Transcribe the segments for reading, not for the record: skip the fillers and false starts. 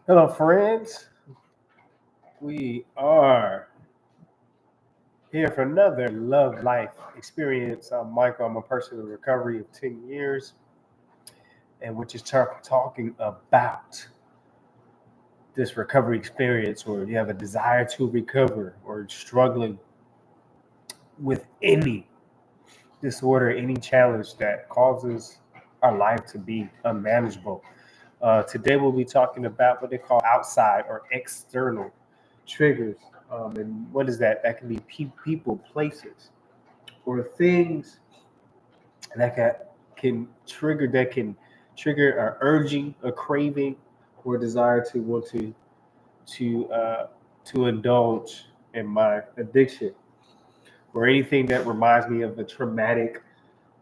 Hello, friends. We are here for another Love Life experience. I'm Michael. I'm a person in recovery of 10 years, and we're just talking about this recovery experience, or you have a desire to recover, or struggling with any disorder, any challenge that causes our life to be unmanageable. Today, we'll be talking about what they call outside or external triggers. And what is that? That can be people, places, or things that can trigger a urging, a craving, or a desire to want to uh, to indulge in my addiction, or anything that reminds me of a traumatic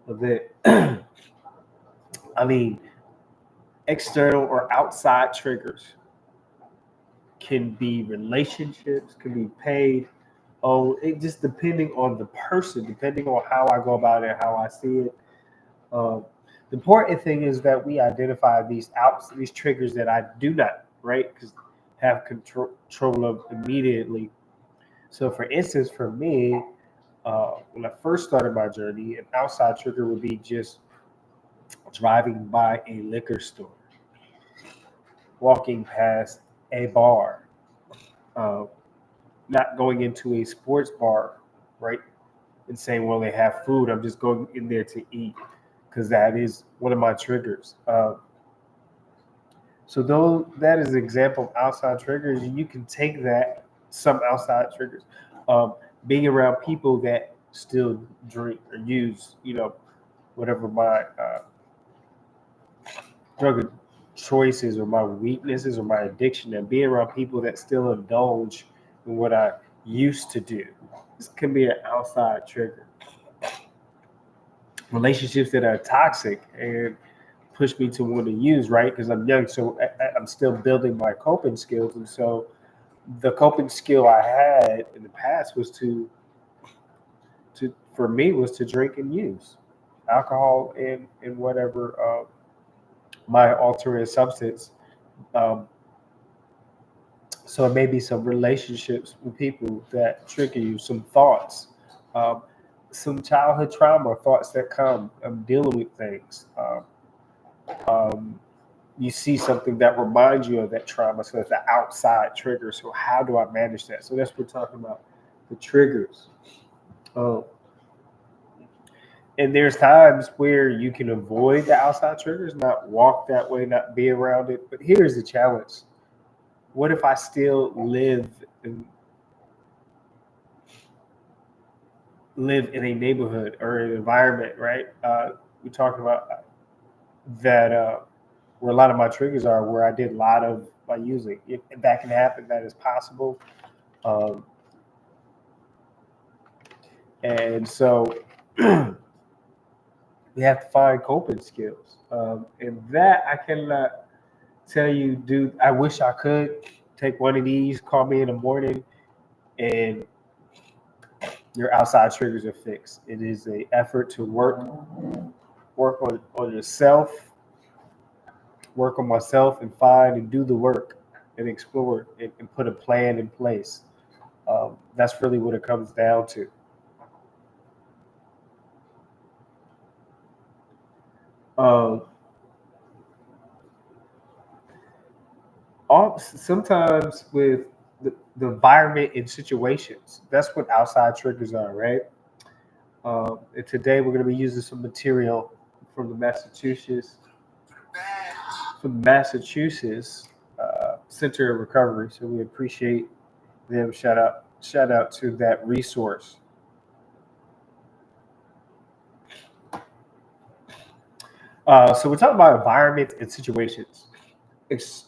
event. I mean, external or outside triggers can be relationships, can be paid. Oh, it just depending on the person, depending on how I go about it, how I see it. Um, the important thing is that we identify these triggers that I do not, right, because have control of immediately. So, for instance, for me, when I first started my journey, an outside trigger would be just driving by a liquor store, walking past a bar, uh, not going into a sports bar, right, and saying, well, they have food. I'm just going in there to eat because that is one of my triggers. So though that is an example of outside triggers, you can take that some outside triggers, um, being around people that still drink or use, whatever my drug choices or my weaknesses or my addiction, and being around people that still indulge in what I used to do. This can be an outside trigger. Relationships that are toxic and push me to want to use, right? Because I'm young, so I'm still building my coping skills, and so the coping skill I had in the past was to for me was to drink and use alcohol and whatever my alternate substance. Um, so it may be some relationships with people that trigger you, some thoughts, um, some childhood trauma, thoughts that come. I'm dealing with things. Um, you see something that reminds you of that trauma. So it's an outside trigger. So how do I manage that? So that's what we're talking about, the triggers. Um, and there's times where you can avoid the outside triggers, not walk that way, not be around it. But here's the challenge. What if I still live in a neighborhood or an environment, right? We talked about that where a lot of my triggers are, where I did a lot of my using. If that can happen, that is possible. Um, and so we have to find coping skills. And that I cannot tell you, dude, I wish I could take one of these, call me in the morning, and your outside triggers are fixed. It is a effort to work on yourself, work on myself, and find and do the work and explore and put a plan in place. That's really what it comes down to. Um, Sometimes with the environment and situations, that's what outside triggers are, right? And today we're going to be using some material from the Massachusetts Center of Recovery. So we appreciate them. Shout out to that resource. So we're talking about environment and situations.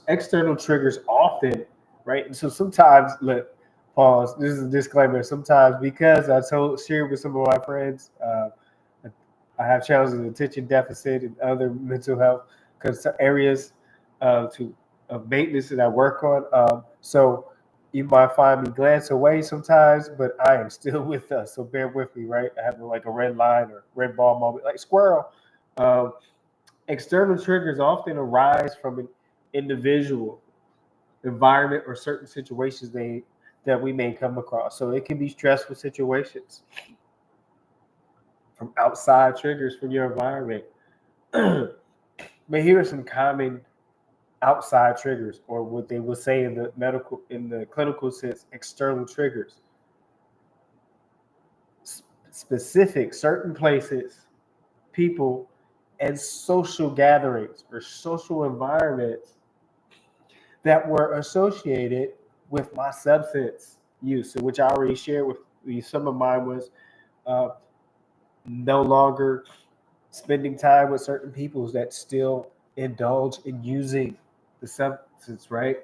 External triggers often, right? And so sometimes, look, pause. This is a disclaimer. Sometimes because I told shared with some of my friends, I have challenges with attention deficit and other mental health areas to of maintenance that I work on. So you might find me glance away sometimes, but I am still with us. So bear with me, right? I have like a red line or red ball moment, like squirrel. Um, External triggers often arise from an individual, environment or certain situations that we may come across. So it can be stressful situations from outside triggers from your environment. But here are some common outside triggers, or what they will say in the clinical sense, external triggers. Specific certain places, people, and social gatherings or social environments that were associated with my substance use, which I already shared with you. Some of mine was uh, no longer spending time with certain people that still indulge in using the substance, right?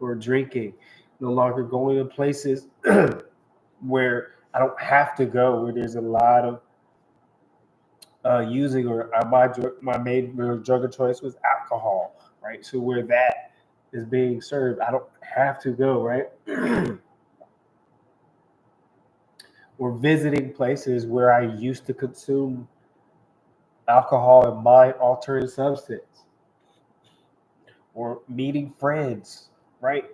Or drinking, no longer going to places where I don't have to go, where there's a lot of using, or my main drug of choice was alcohol, right? So where that is being served, I don't have to go, right? Or visiting places where I used to consume alcohol and mind altering substance, or meeting friends, right?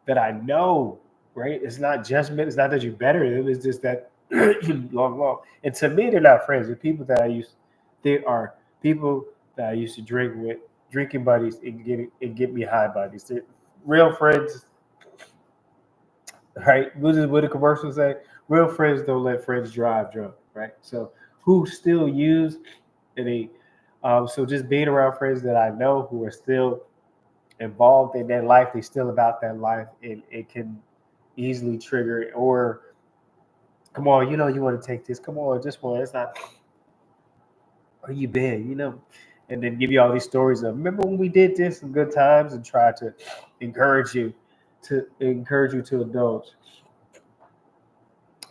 That I know, right? It's not judgment. It's not that you're better than them. It's just that you long. And to me, they're not friends. They're people that they are people that I used to drink with, drinking buddies and get me high buddies. They're real friends, right? What the commercials say? Real friends don't let friends drive drunk, right? So who still use any? So just being around friends that I know who are still involved in that life, they still about that life, and it can easily trigger it. Or come on, you want to take this. Come on, just one. It's not where you been, and then give you all these stories of remember when we did this and good times, and try to encourage you to indulge.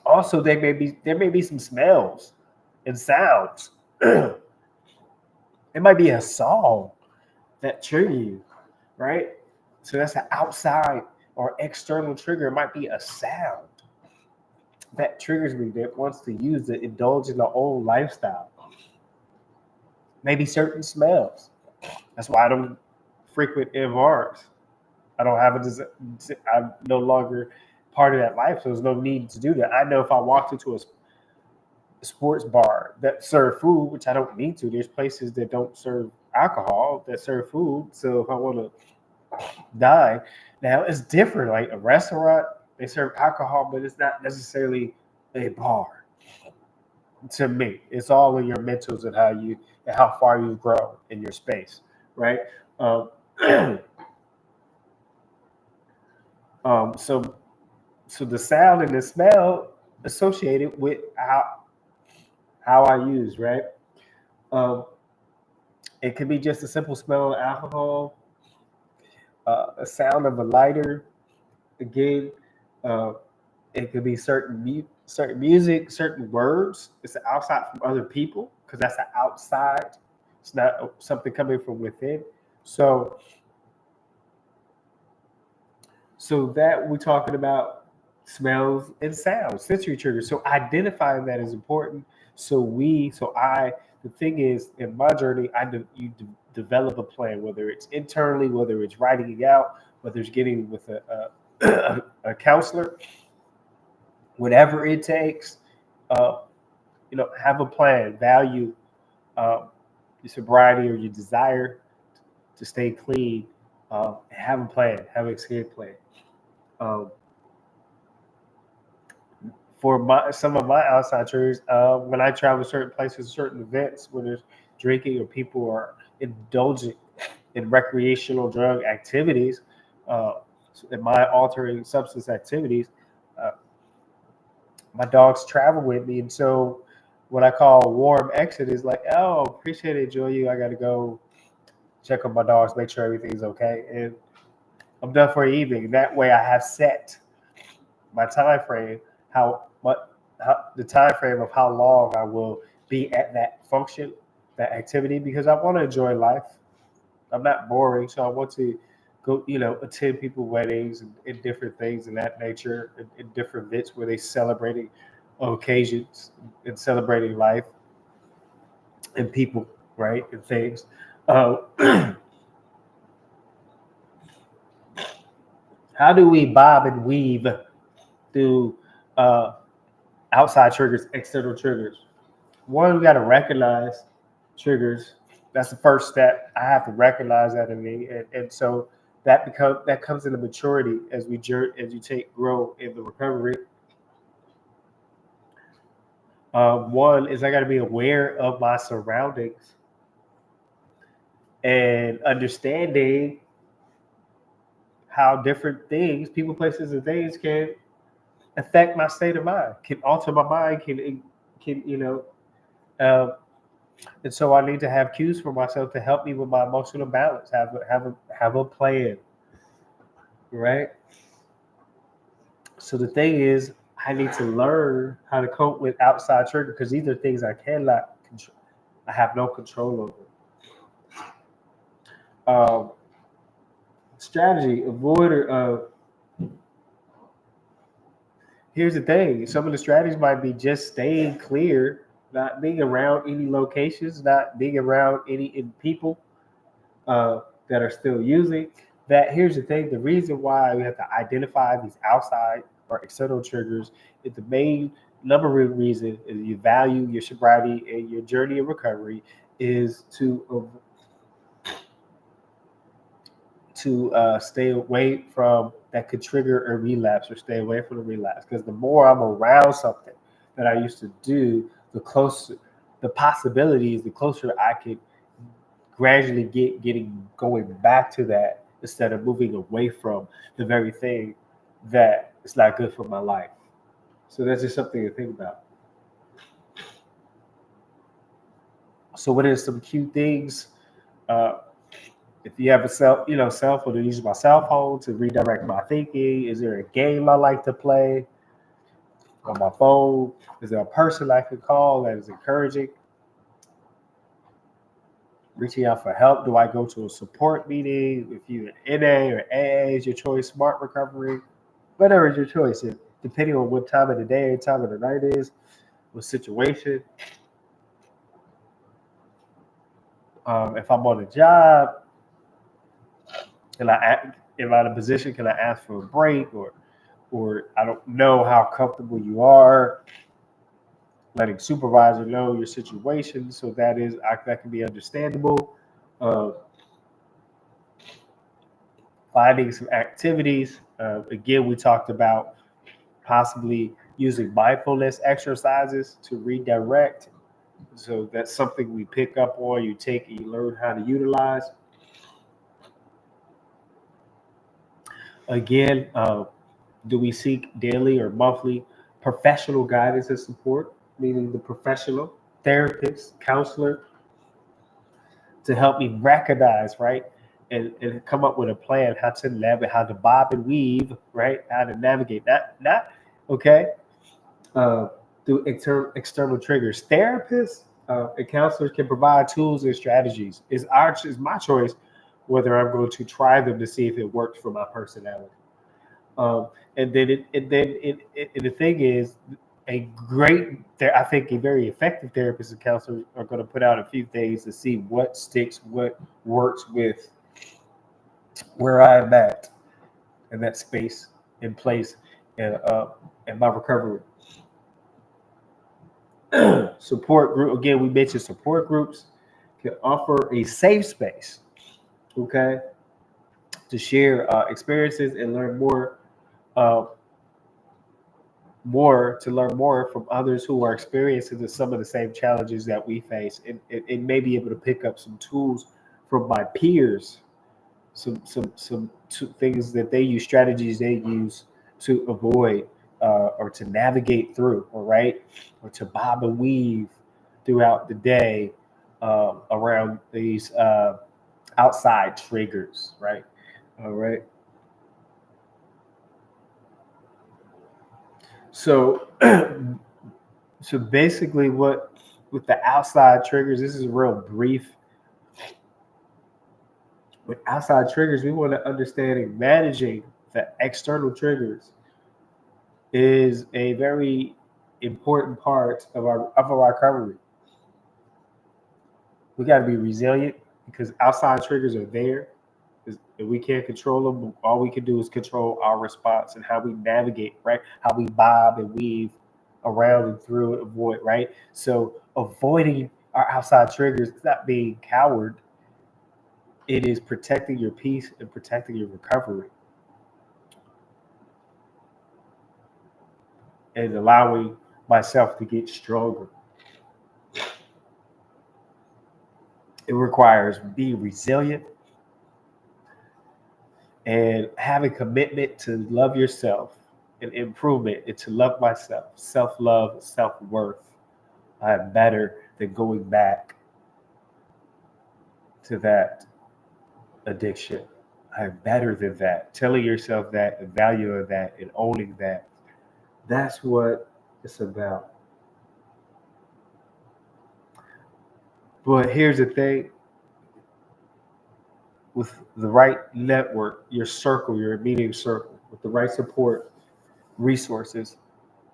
Also, there may be some smells and sounds. It might be a song that trigger you, right? So that's an outside or external trigger. It might be a sound that triggers me, that wants to use it, indulge in the old lifestyle. Maybe certain smells. That's why I don't frequent bars. I don't have I'm no longer part of that life, so there's no need to do that. I know if I walked into a sports bar that serve food, which I don't need to, there's places that don't serve alcohol that serve food. So if I want to dine, now it's different. Like a restaurant, they serve alcohol, but it's not necessarily a bar. To me, it's all in your mentals and how far you grow in your space, right? Um, so the sound and the smell associated with how I use, right? Um, it could be just a simple smell of alcohol, a sound of a lighter. Again, uh, it could be certain music, certain words. It's outside from other people because that's an outside. It's not something coming from within. So that we're talking about smells and sounds, sensory triggers. So identifying that is important. The thing is, in my journey, develop a plan, whether it's internally, whether it's writing it out, whether it's getting with a counselor, whatever it takes. Uh, have a plan, value your sobriety or your desire to stay clean. Have a plan, have an escape plan. Um, for some of my outside triggers, when I travel certain places, certain events where there's drinking or people are indulging in recreational drug activities, uh, in my altering substance activities, uh, my dogs travel with me, and so what I call a warm exit is like, oh, appreciate it, enjoy you. I got to go check on my dogs, make sure everything's okay, and I'm done for the evening. That way, I have set my time frame, the time frame of how long I will be at that function, that activity, because I want to enjoy life. I'm not boring, so I want to go, attend people weddings and different things in that nature, in different events where they celebrating occasions and celebrating life and people, right, and things. Uh, How do we bob and weave through uh, outside triggers, external triggers? One, we got to recognize triggers. That's the first step. I have to recognize that in me, and so that comes into maturity as as you take grow in the recovery. One is I got to be aware of my surroundings and understanding how different things, people, places, and things can affect my state of mind, can alter my mind, can um, and so I need to have cues for myself to help me with my emotional balance. Have a plan, right? So the thing is, I need to learn how to cope with outside triggers because these are things I cannot control. I have no control over. Strategy: avoid or here's the thing. Some of the strategies might be just staying clear, not being around any locations, not being around any people that are still using. That here's the thing: the reason why we have to identify these outside or external triggers is the main number one reason is you value your sobriety and your journey of recovery is to stay away from that could trigger a relapse or stay away from the relapse. Because the more I'm around something that I used to do, the closer the possibilities, the closer I could gradually getting going back to that instead of moving away from the very thing that is not good for my life. So that's just something to think about. So what are some cute things? Uh, if you have a cell phone, to use my cell phone to redirect my thinking. Is there a game I like to play on my phone? Is there a person I could call that is encouraging? Reaching out for help. Do I go to a support meeting? If you NA or AA is your choice, smart recovery, whatever is your choice. Depending on what time of the day, time of the night is, what situation. If I'm on a job, can if I'm in a position, can I ask for a break or I don't know how comfortable you are letting supervisor know your situation, so that can be understandable. Uh, Finding some activities. Again, we talked about possibly using mindfulness exercises to redirect. So that's something we pick up on, you take and you learn how to utilize. Again, do we seek daily or monthly professional guidance and support, meaning the professional therapist, counselor, to help me recognize, right? And come up with a plan how to navigate, how to bob and weave, right? How to navigate not okay, uh, through external triggers. Therapists and counselors can provide tools and strategies. It's my choice whether I'm going to try them to see if it works for my personality. Um, and the thing is, I think a very effective therapist and counselor are going to put out a few things to see what sticks, what works with where I'm at in that space, in place, and my recovery. Support group, again, we mentioned support groups can offer a safe space, okay, to share experiences and learn uh, to learn more from others who are experiencing some of the same challenges that we face, and may be able to pick up some tools from my peers, some things that they use, strategies they use to avoid or to navigate through, all right, or to bob and weave throughout the day around these outside triggers, right? All right. So so basically what with the outside triggers, this is real brief. With outside triggers, we want to understand and managing the external triggers is a very important part of our recovery. We got to be resilient because outside triggers are there. If we can't control them, all we can do is control our response and how we navigate, right? How we bob and weave around and through and avoid, right? So avoiding our outside triggers is not being coward. It is protecting your peace and protecting your recovery and allowing myself to get stronger. It requires being resilient and having commitment to love yourself and improvement and to love myself, self-love, self-worth. I am better than going back to that addiction. I am better than that. Telling yourself that and valuing that and owning that. That's what it's about. But here's the thing, with the right network, your circle, your immediate circle, with the right support, resources,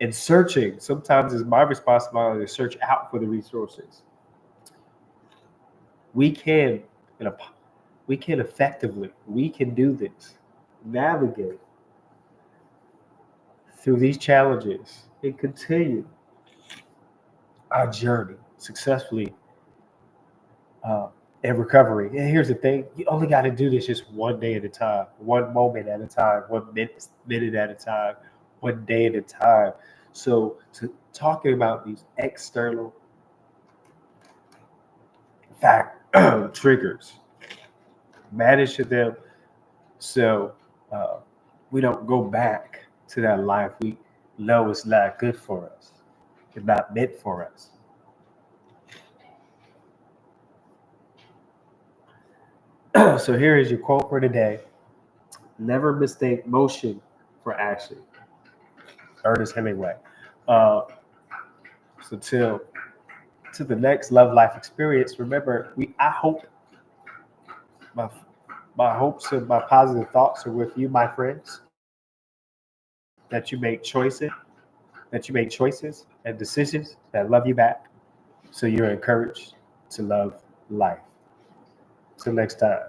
and searching. Sometimes it's my responsibility to search out for the resources. We can, in a, we can effectively, we can do this, navigate through these challenges and continue our journey successfully uh, in recovery. And here's the thing, you only got to do this just one day at a time, one moment at a time, 1 minute at a time, 1 day at a time. So, talking about these external triggers, manage them so uh, we don't go back to that life we know is not good for us, it's not meant for us. So here is your quote for today: never mistake motion for action. Ernest Hemingway. Uh, so till to the next love life experience, remember, I hope my my hopes and my positive thoughts are with you, my friends, that you make choices, and decisions that love you back. So you're encouraged to love life. Till next time.